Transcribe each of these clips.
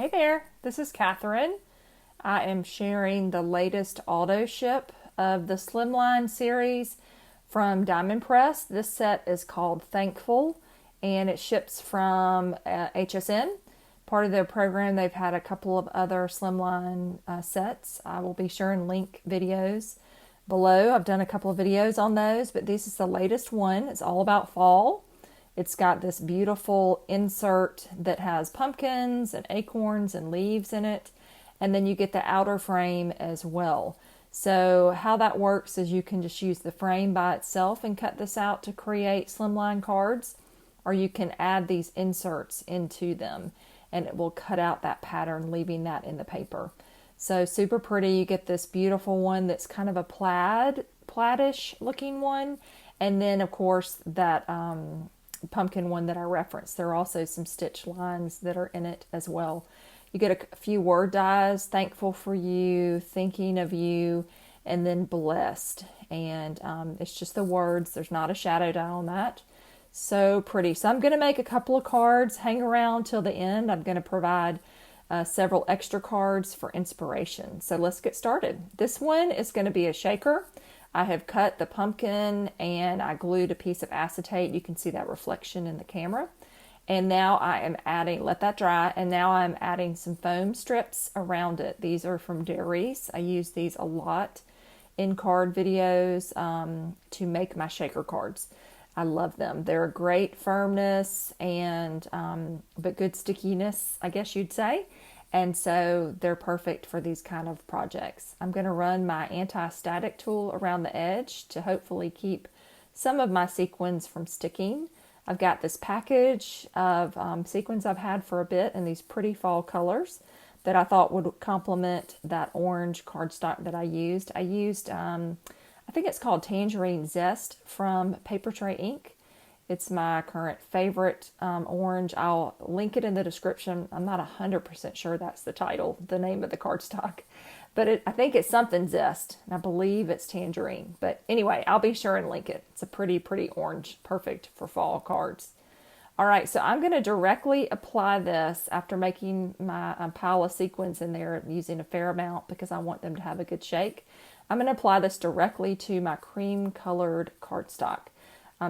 Hey there, this is Katherine. I am sharing the latest auto ship of the Slimline series from Diamond Press. This set is called Thankful and it ships from HSN. Part of their program, they've had a couple of other Slimline sets. I will be sure and link videos below. I've done a couple of videos on those, but this is the latest one. It's all about fall. It's got this beautiful insert that has pumpkins and acorns and leaves in it. And then you get the outer frame as well. So how that works is you can just use the frame by itself and cut this out to create slimline cards, or you can add these inserts into them and it will cut out that pattern, leaving that in the paper. So super pretty. You get this beautiful one that's kind of a plaidish looking one. And then of course that pumpkin one that I referenced. There are also some stitch lines that are in it as well. You get a few word dies: thankful for you, thinking of you, and then blessed. And it's just the words. There's not a shadow die on that. So pretty. So I'm going to make a couple of cards, hang around till the end. I'm going to provide several extra cards for inspiration. So let's get started. This one is going to be a shaker. I have cut the pumpkin and I glued a piece of acetate. You can see that reflection in the camera. And now I am adding, let that dry, and now I'm adding some foam strips around it. These are from Darice. I use these a lot in card videos to make my shaker cards. I love them. They're a great firmness and but good stickiness, I guess you'd say. And so they're perfect for these kind of projects. I'm going to run my anti-static tool around the edge to hopefully keep some of my sequins from sticking. I've got this package of sequins I've had for a bit in these pretty fall colors that I thought would complement that orange cardstock that I used. I used, I think it's called Tangerine Zest from Papertrey ink. It's my current favorite orange. I'll link it in the description. I'm not 100% sure that's the name of the cardstock. But I think it's something Zest. And I believe it's Tangerine. But anyway, I'll be sure and link it. It's a pretty, pretty orange. Perfect for fall cards. All right, so I'm going to directly apply this after making my pile of sequins in there using a fair amount because I want them to have a good shake. I'm going to apply this directly to my cream colored cardstock.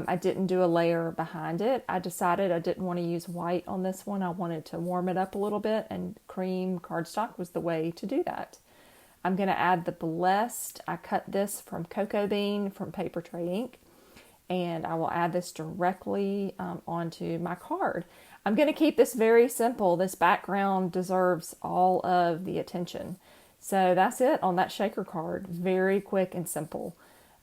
I didn't do a layer behind it. I decided I didn't want to use white on this one. I wanted to warm it up a little bit, and cream cardstock was the way to do that. I'm going to add the Blessed. I cut this from Cocoa Bean from Papertrey ink, and I will add this directly onto my card. I'm going to keep this very simple. This background deserves all of the attention. So that's it on that shaker card. Very quick and simple.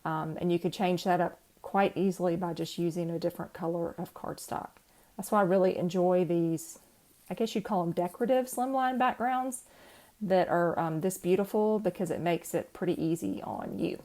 And you could change that up quite easily by just using a different color of cardstock. That's why I really enjoy these, I guess you'd call them decorative slimline backgrounds that are this beautiful, because it makes it pretty easy on you.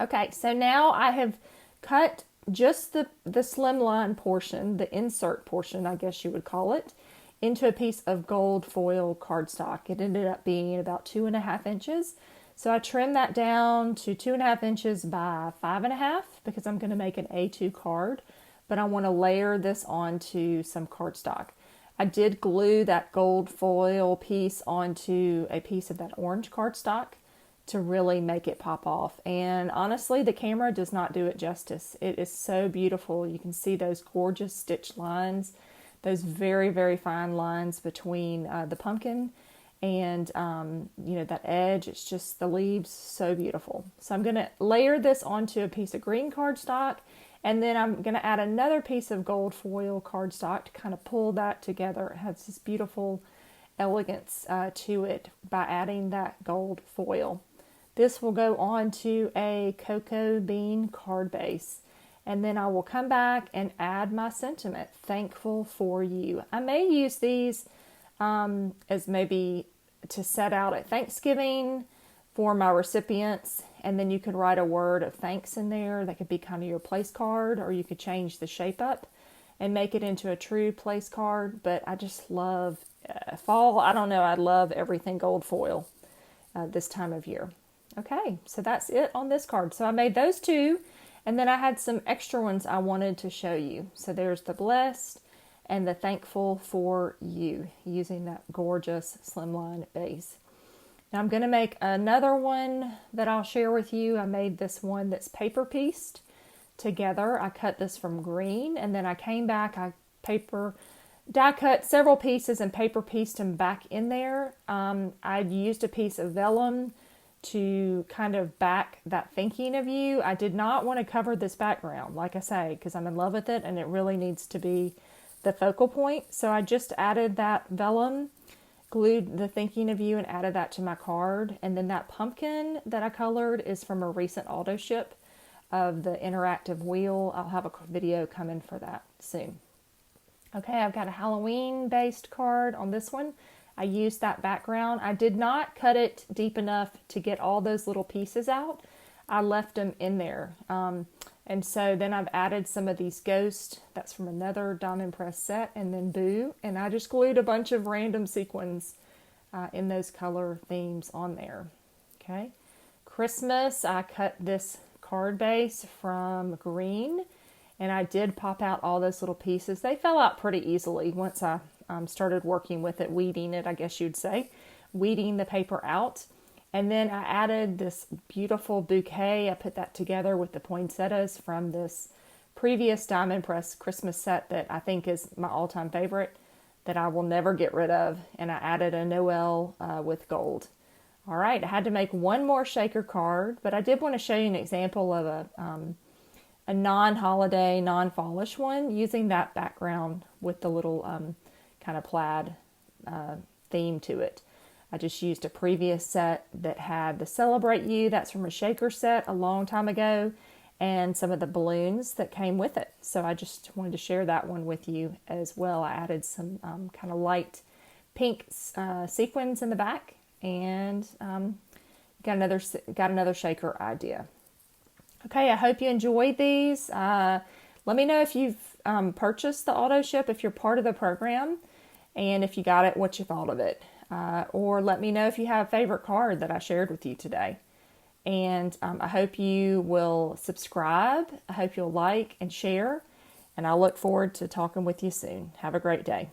Okay, so now I have cut just the slimline portion, the insert portion, I guess you would call it, into a piece of gold foil cardstock. It ended up being about 2.5 inches. So I trimmed that down to 2.5 inches by 5.5 because I'm going to make an A2 card, but I want to layer this onto some cardstock. I did glue that gold foil piece onto a piece of that orange cardstock to really make it pop off. And honestly, the camera does not do it justice. It is so beautiful. You can see those gorgeous stitch lines, those very, very fine lines between the pumpkin and that edge. It's just the leaves, so beautiful. So I'm going to layer this onto a piece of green cardstock, and then I'm going to add another piece of gold foil cardstock to kind of pull that together. It has this beautiful elegance to it by adding that gold foil. This will go on to a cocoa bean card base, and then I will come back and add my sentiment, thankful for you. I may use these as maybe to set out at Thanksgiving for my recipients, and then you could write a word of thanks in there. That could be kind of your place card, or you could change the shape up and make it into a true place card. But I just love fall. I don't know, I love everything gold foil this time of year. Okay, so that's it on this card. So I made those two, and then I had some extra ones I wanted to show you. So there's the Blessed, and the Thankful for You, using that gorgeous Slimline base. Now I'm going to make another one that I'll share with you. I made this one that's paper pieced together. I cut this from green, and then I came back, I die cut several pieces and paper pieced them back in there. I used a piece of vellum to kind of back that thinking of you. I did not want to cover this background, like I say, because I'm in love with it and it really needs to be the focal point. So I just added that vellum, glued the thinking of you, and added that to my card. And then that pumpkin that I colored is from a recent auto ship of the interactive wheel. I'll have a video coming for that soon. Okay, I've got a Halloween based card on this one. I used that background. I did not cut it deep enough to get all those little pieces out. I left them in there. And so then I've added some of these ghosts. That's from another Diamond Press set. And then Boo. And I just glued a bunch of random sequins in those color themes on there. Okay. Christmas, I cut this card base from green. And I did pop out all those little pieces. They fell out pretty easily once I started working with it, weeding it, I guess you'd say. Weeding the paper out. And then I added this beautiful bouquet. I put that together with the poinsettias from this previous Diamond Press Christmas set that I think is my all-time favorite, that I will never get rid of. And I added a Noel with gold. All right, I had to make one more shaker card, but I did want to show you an example of a non-holiday, non-fallish one, using that background with the little kind of plaid theme to it. I just used a previous set that had the Celebrate You, that's from a shaker set a long time ago, and some of the balloons that came with it. So I just wanted to share that one with you as well. I added some kind of light pink sequins in the back, and got another shaker idea. Okay, I hope you enjoyed these. Let me know if you've purchased the auto ship, if you're part of the program, and if you got it, what you thought of it. Or let me know if you have a favorite card that I shared with you today. And I hope you will subscribe. I hope you'll like and share. And I look forward to talking with you soon. Have a great day.